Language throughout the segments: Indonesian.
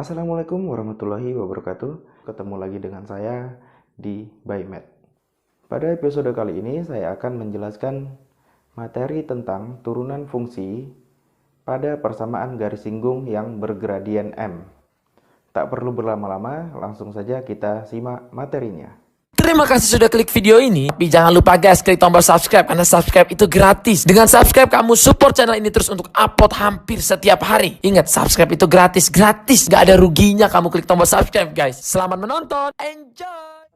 Assalamualaikum warahmatullahi wabarakatuh. Ketemu lagi dengan saya di ByMath. Pada episode kali ini saya akan menjelaskan materi tentang turunan fungsi pada persamaan garis singgung yang bergradien M. Tak perlu berlama-lama, langsung saja kita simak materinya. Terima kasih sudah klik video ini. Tapi jangan lupa guys, klik tombol subscribe karena subscribe itu gratis. Dengan subscribe kamu support channel ini terus untuk upload hampir setiap hari. Ingat, subscribe itu gratis, gak ada ruginya kamu klik tombol subscribe guys. Selamat menonton, enjoy.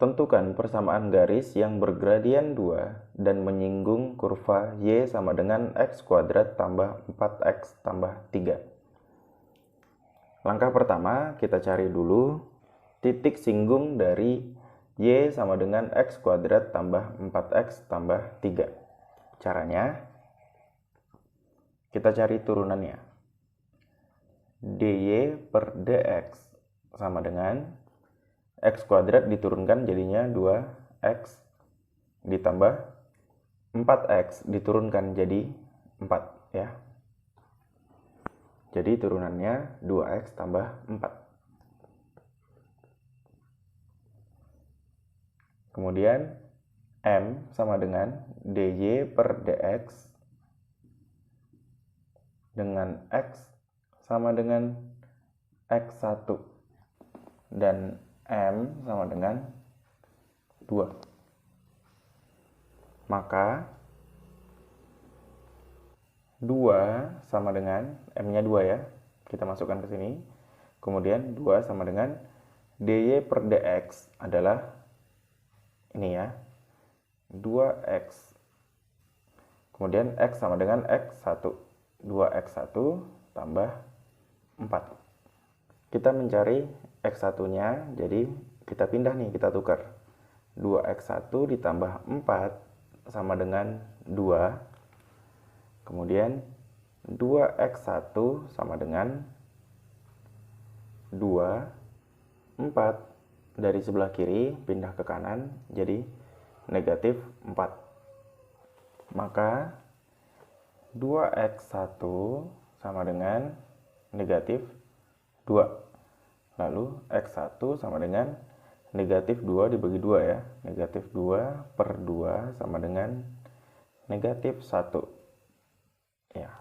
Tentukan persamaan garis yang bergradien 2 dan menyinggung kurva Y sama dengan X kuadrat tambah 4X tambah 3. Langkah pertama, kita cari dulu titik singgung dari Y sama dengan X kuadrat tambah 4X tambah 3. Caranya, kita cari turunannya. dy per dx sama dengan X kuadrat diturunkan jadinya 2X ditambah 4X diturunkan jadi 4 ya. Jadi turunannya 2X tambah 4. Kemudian M sama dengan dy per dx dengan X sama dengan X1 dan M sama dengan 2. Maka 2 sama dengan M-nya 2 ya. Kita masukkan ke sini. Kemudian 2 sama dengan dy per dx adalah ini ya, 2x. Kemudian x sama dengan x1. 2x1 tambah 4. Kita mencari x1-nya, jadi kita pindah nih, kita tukar. 2x1 ditambah 4 sama dengan 2. Kemudian 2x1 sama dengan 2. 4 dari sebelah kiri pindah ke kanan jadi negatif 4. Maka 2x1 sama dengan negatif 2. Lalu x1 sama dengan negatif 2 dibagi 2 ya. Negatif 2 per 2 sama dengan negatif 1. Ya.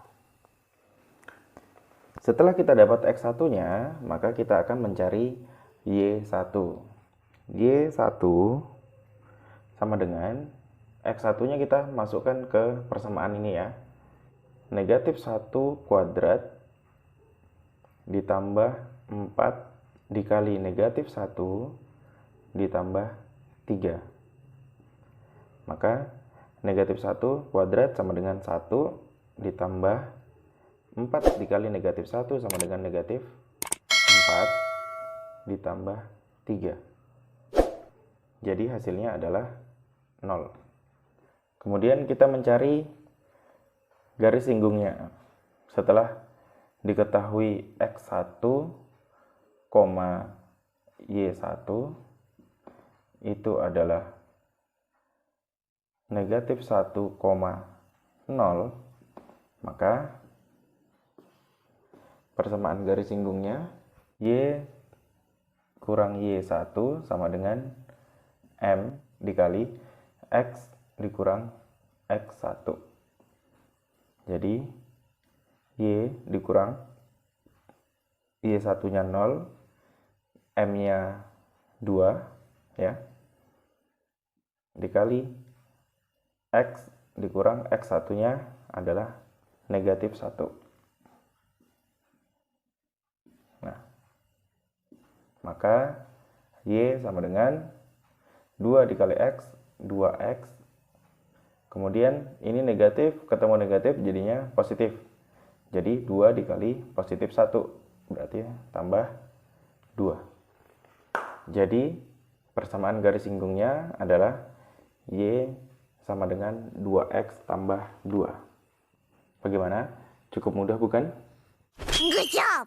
Setelah kita dapat x1-nya, maka kita akan mencari Y1. Y1 sama dengan X1-nya kita masukkan ke persamaan ini ya. Negatif 1 kuadrat ditambah 4 dikali negatif 1 ditambah 3. Maka negatif 1 kuadrat sama dengan 1 ditambah 4 dikali negatif 1 sama dengan negatif 4 ditambah 3. Jadi hasilnya adalah 0. Kemudian kita mencari garis singgungnya. Setelah diketahui X1, Y1 itu adalah negatif 1, 0, maka persamaan garis singgungnya Y kurang Y1 sama dengan M dikali X dikurang X1. Jadi Y dikurang Y1-nya 0, M-nya 2 ya, dikali X dikurang X1-nya adalah negatif 1. Maka Y sama dengan 2 dikali X, 2X. Kemudian ini negatif, ketemu negatif jadinya positif. Jadi 2 dikali positif 1, berarti tambah 2. Jadi persamaan garis singgungnya adalah Y sama dengan 2X tambah 2. Bagaimana? Cukup mudah bukan? Good job!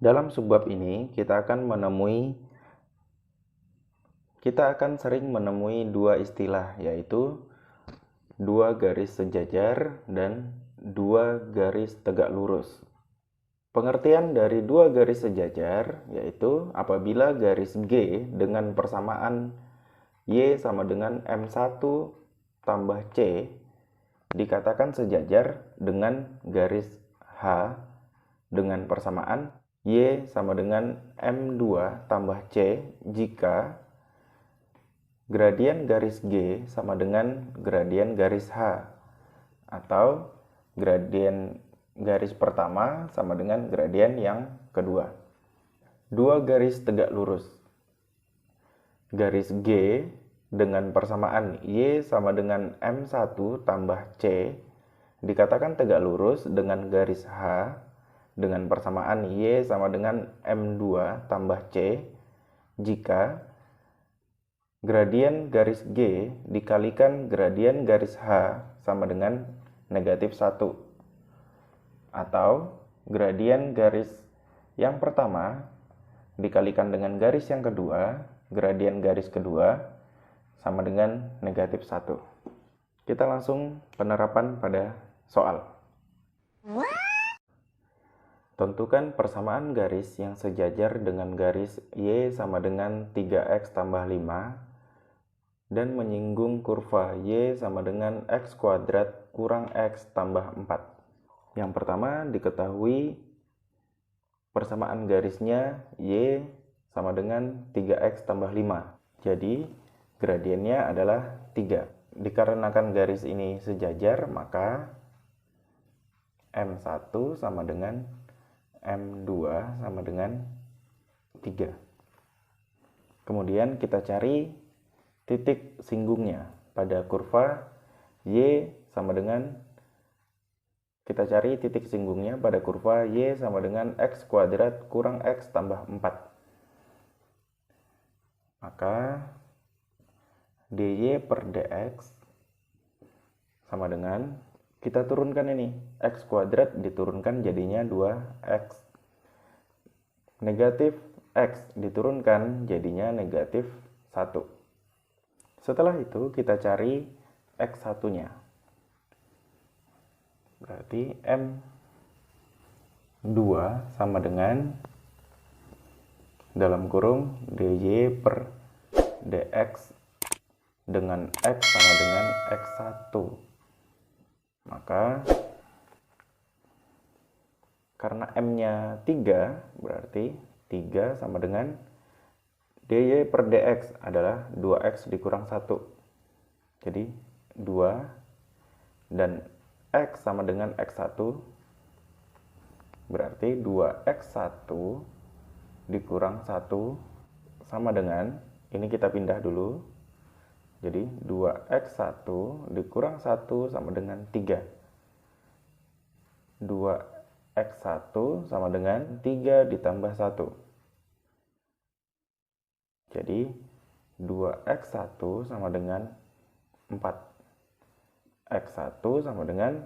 Dalam subbab ini kita akan sering menemui dua istilah, yaitu dua garis sejajar dan dua garis tegak lurus. Pengertian dari dua garis sejajar yaitu apabila garis G dengan persamaan Y sama dengan M1 tambah C dikatakan sejajar dengan garis H dengan persamaan Y sama dengan M2 tambah C jika gradien garis G sama dengan gradien garis H atau gradien garis pertama sama dengan gradien yang kedua. Dua garis tegak lurus. Garis G dengan persamaan Y sama dengan M1 tambah C dikatakan tegak lurus dengan garis H dengan persamaan Y sama dengan M2 tambah C jika gradien garis G dikalikan gradien garis H sama dengan negatif 1 atau gradien garis yang pertama dikalikan dengan garis yang kedua, gradien garis kedua sama dengan negatif 1. Kita langsung penerapan pada soal. Tentukan persamaan garis yang sejajar dengan garis Y sama dengan 3x tambah 5 dan menyinggung kurva Y sama dengan x kuadrat kurang x tambah 4. Yang pertama diketahui persamaan garisnya Y sama dengan 3x tambah 5. Jadi gradiennya adalah 3. Dikarenakan garis ini sejajar maka M1 sama dengan M2 sama dengan 3. Kemudian kita cari titik singgungnya pada kurva Y sama dengan Kita cari titik singgungnya pada kurva Y sama dengan x kuadrat kurang x tambah 4. Maka dy per dx sama dengan, kita turunkan ini, x kuadrat diturunkan jadinya 2x. Negatif x diturunkan jadinya negatif 1. Setelah itu kita cari x1-nya. Berarti M2 sama dengan dalam kurung dy per dx dengan x sama dengan x1. Maka karena M-nya 3 berarti 3 sama dengan dy per dx adalah 2x dikurang 1. Jadi 2 dan X sama dengan X1 berarti 2X1 dikurang 1 sama dengan, ini kita pindah dulu, jadi 2X1 dikurang 1 sama dengan 3. 2X1 sama dengan 3 ditambah 1. Jadi 2X1 sama dengan 4. X1 sama dengan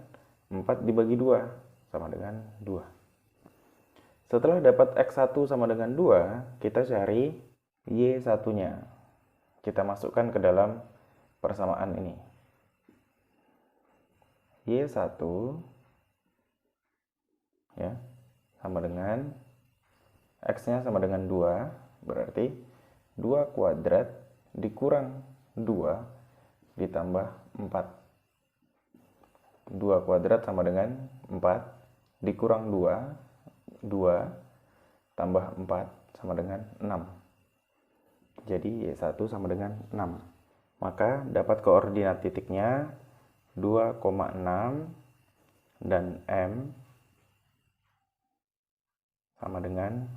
4 dibagi 2 sama dengan 2. Setelah dapat X1 sama dengan 2, kita cari Y1-nya. Kita masukkan ke dalam persamaan ini. Y1 ya, sama dengan X-nya sama dengan 2, berarti 2 kuadrat dikurang 2 ditambah 4. 2 kuadrat sama dengan 4 dikurang 2 tambah 4 sama dengan 6. Jadi Y1 sama dengan 6. Maka dapat koordinat titiknya 2,6 dan M sama dengan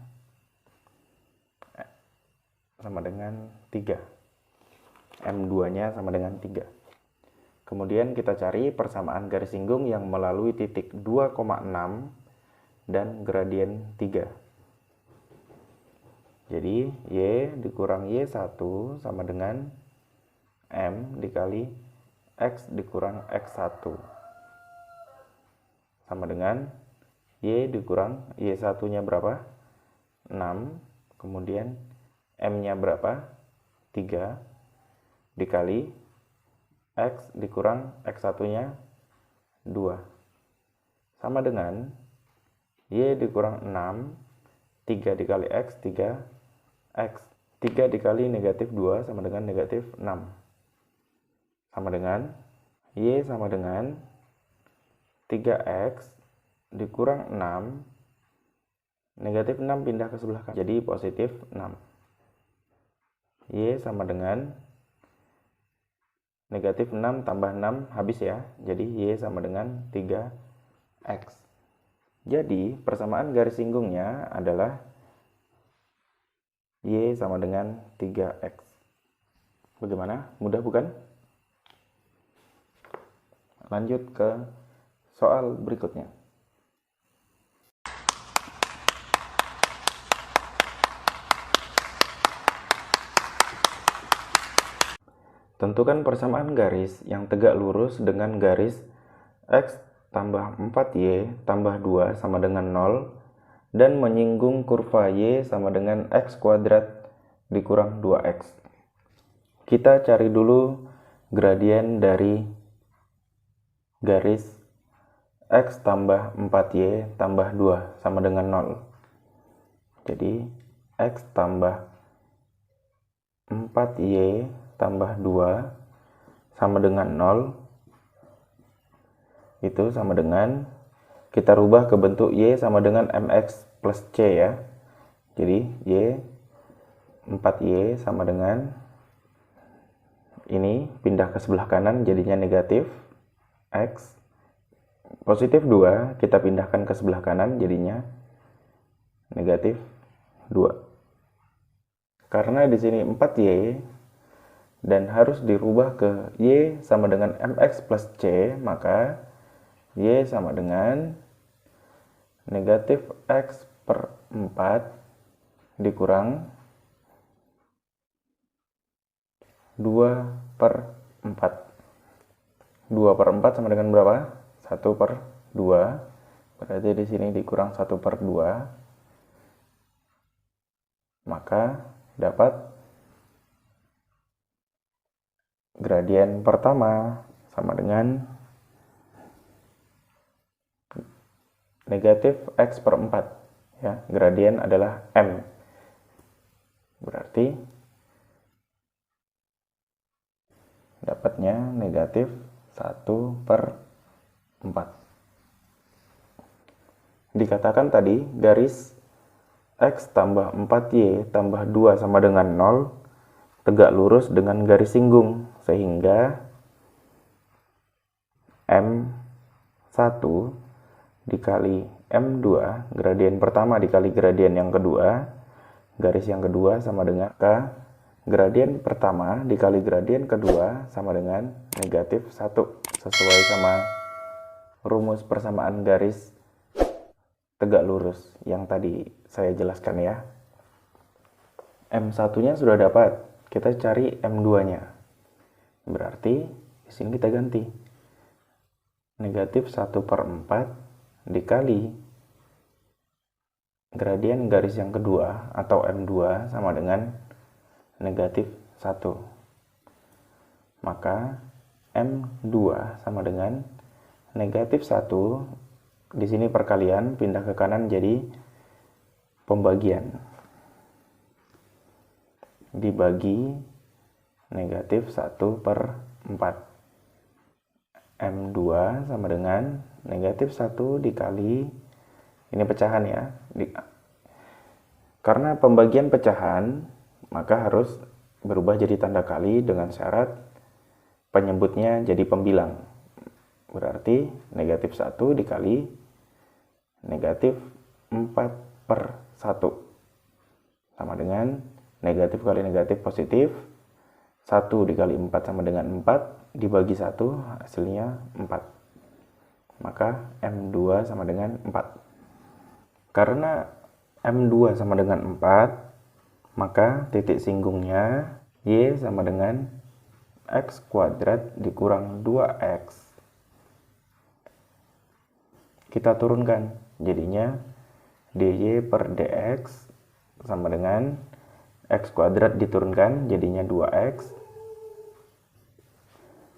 3. M2-nya sama dengan 3. Kemudian kita cari persamaan garis singgung yang melalui titik 2,6 dan gradien 3. Jadi Y dikurang Y1 sama dengan M dikali X dikurang X1 sama dengan Y dikurang Y1-nya berapa? 6. Kemudian M-nya berapa? 3 dikali X dikurang X1-nya 2 sama dengan Y dikurang 6, 3 dikali X, 3X. 3 dikali negatif 2 sama dengan negatif 6. Sama dengan Y sama dengan 3X dikurang 6. Negatif 6 pindah ke sebelah kanan, jadi positif 6. Y sama dengan negatif 6 tambah 6 habis ya. Jadi Y sama dengan 3X. Jadi persamaan garis singgungnya adalah Y sama dengan 3X. Bagaimana? Mudah bukan? Lanjut ke soal berikutnya. Tentukan persamaan garis yang tegak lurus dengan garis X tambah 4Y tambah 2 sama dengan 0 dan menyinggung kurva Y sama dengan X kuadrat dikurang 2X. Kita cari dulu gradien dari garis X tambah 4Y tambah 2 sama dengan 0. Jadi X tambah 4Y tambah 2 sama dengan 0 itu sama dengan, kita rubah ke bentuk Y sama dengan MX plus C ya. Jadi Y 4Y sama dengan ini pindah ke sebelah kanan jadinya negatif X. Positif 2 kita pindahkan ke sebelah kanan jadinya negatif 2. Karena di sini 4Y dan harus dirubah ke Y sama dengan MX plus C, maka Y sama dengan negatif X per 4 dikurang 2 per 4. 2 per 4 sama dengan berapa? 1 per 2. Berarti di sini dikurang 1 per 2. Maka dapat gradien pertama sama dengan negatif X per 4 ya, gradien adalah M, berarti dapatnya negatif 1 per 4. Dikatakan tadi garis X tambah 4Y tambah 2 sama dengan 0 tegak lurus dengan garis singgung, sehingga M1 dikali M2, gradien pertama dikali gradien yang kedua, garis yang kedua sama dengan K, gradien pertama dikali gradien kedua sama dengan negatif 1, sesuai sama rumus persamaan garis tegak lurus yang tadi saya jelaskan ya. M1-nya sudah dapat, kita cari M2-nya. Berarti di sini kita ganti. Negatif 1 per 4 dikali gradien garis yang kedua atau M2 sama dengan negatif 1. Maka M2 sama dengan negatif 1, di sini perkalian pindah ke kanan jadi pembagian. Dibagi negatif 1 per 4. M2 sama dengan negatif 1 dikali, ini pecahan ya, karena pembagian pecahan maka harus berubah jadi tanda kali dengan syarat penyebutnya jadi pembilang. Berarti negatif 1 dikali negatif 4 per 1 sama dengan negatif kali negatif positif, 1 dikali 4 sama dengan 4, dibagi 1 hasilnya 4. Maka M2 sama dengan 4. Karena M2 sama dengan 4, maka titik singgungnya Y sama dengan X kuadrat dikurang 2X. Kita turunkan, jadinya dy per dx sama dengan X kuadrat diturunkan jadinya 2X.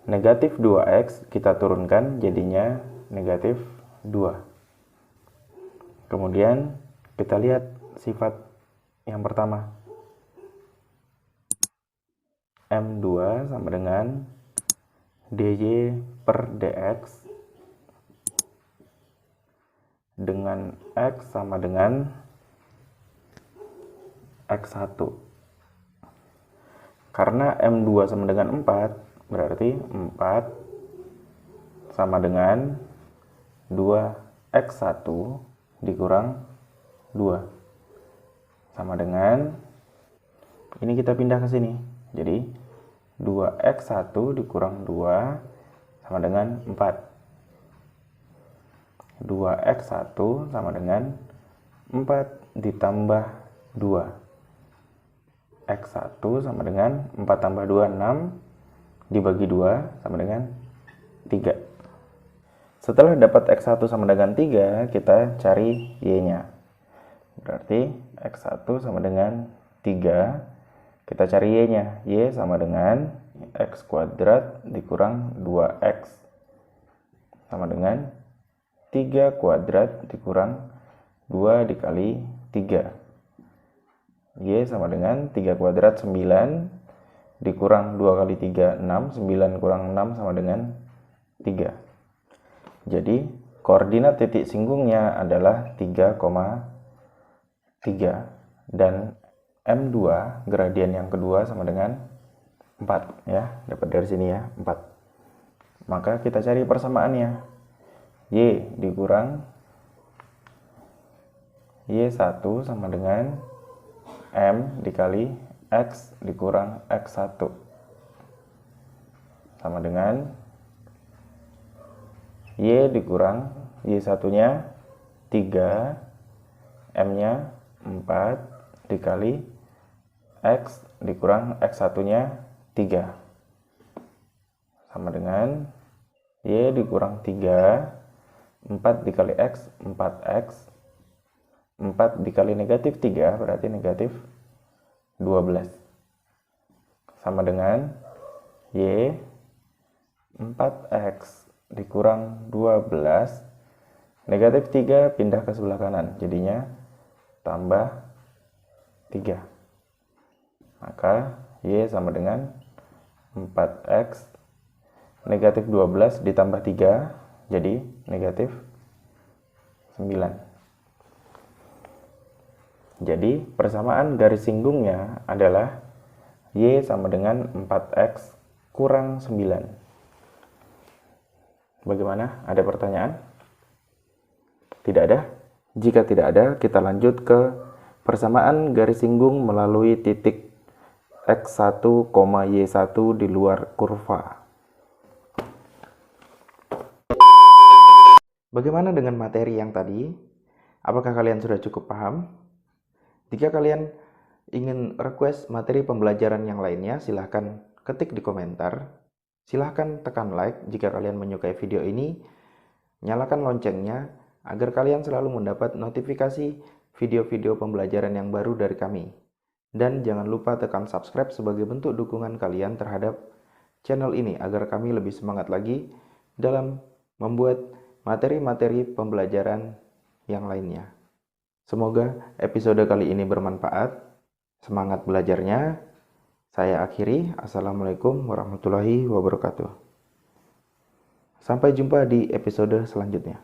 Negatif 2X kita turunkan jadinya negatif 2. Kemudian kita lihat sifat yang pertama. M2 sama dengan dy per dx dengan x sama dengan x1. Karena M2 sama dengan 4, berarti 4 sama dengan 2x1 dikurang 2. Sama dengan, ini kita pindah ke sini. Jadi 2x1 dikurang 2 sama dengan 4. 2x1 sama dengan 4 ditambah 2. X1 sama dengan 4 tambah 2, 6. Dibagi 2 sama dengan 3. Setelah dapat X1 sama dengan 3, kita cari Y-nya. Berarti X1 sama dengan 3. Kita cari Y-nya. Y sama dengan X kuadrat dikurang 2X. Sama dengan 3 kuadrat dikurang 2 dikali 3. Y sama dengan 3 kuadrat 9 dikurang 2 kali 3, 6. 9 kurang 6 sama dengan 3. Jadi koordinat titik singgungnya adalah 3,3 dan M2 gradien yang kedua sama dengan 4 ya. Dapat dari sini ya, 4. Maka kita cari persamaannya. Y dikurang Y1 sama dengan M dikali X dikurang X1 sama dengan Y dikurang Y1-nya 3, M-nya 4 dikali X dikurang X1-nya 3 sama dengan Y dikurang 3, 4 dikali X 4X, 4 dikali negatif 3 berarti negatif 12 sama dengan Y 4X dikurang 12, negatif 3 pindah ke sebelah kanan, jadinya tambah 3. Maka Y sama dengan 4X negatif 12 ditambah 3 jadi negatif 9. Jadi persamaan garis singgungnya adalah Y sama dengan 4X kurang 9. Bagaimana? Ada pertanyaan? Tidak ada? Jika tidak ada, kita lanjut ke persamaan garis singgung melalui titik X1, Y1 di luar kurva. Bagaimana dengan materi yang tadi? Apakah kalian sudah cukup paham? Jika kalian ingin request materi pembelajaran yang lainnya, silahkan ketik di komentar. Silahkan tekan like jika kalian menyukai video ini. Nyalakan loncengnya agar kalian selalu mendapat notifikasi video-video pembelajaran yang baru dari kami. Dan jangan lupa tekan subscribe sebagai bentuk dukungan kalian terhadap channel ini agar kami lebih semangat lagi dalam membuat materi-materi pembelajaran yang lainnya. Semoga episode kali ini bermanfaat. Semangat belajarnya. Saya akhiri. Assalamualaikum warahmatullahi wabarakatuh. Sampai jumpa di episode selanjutnya.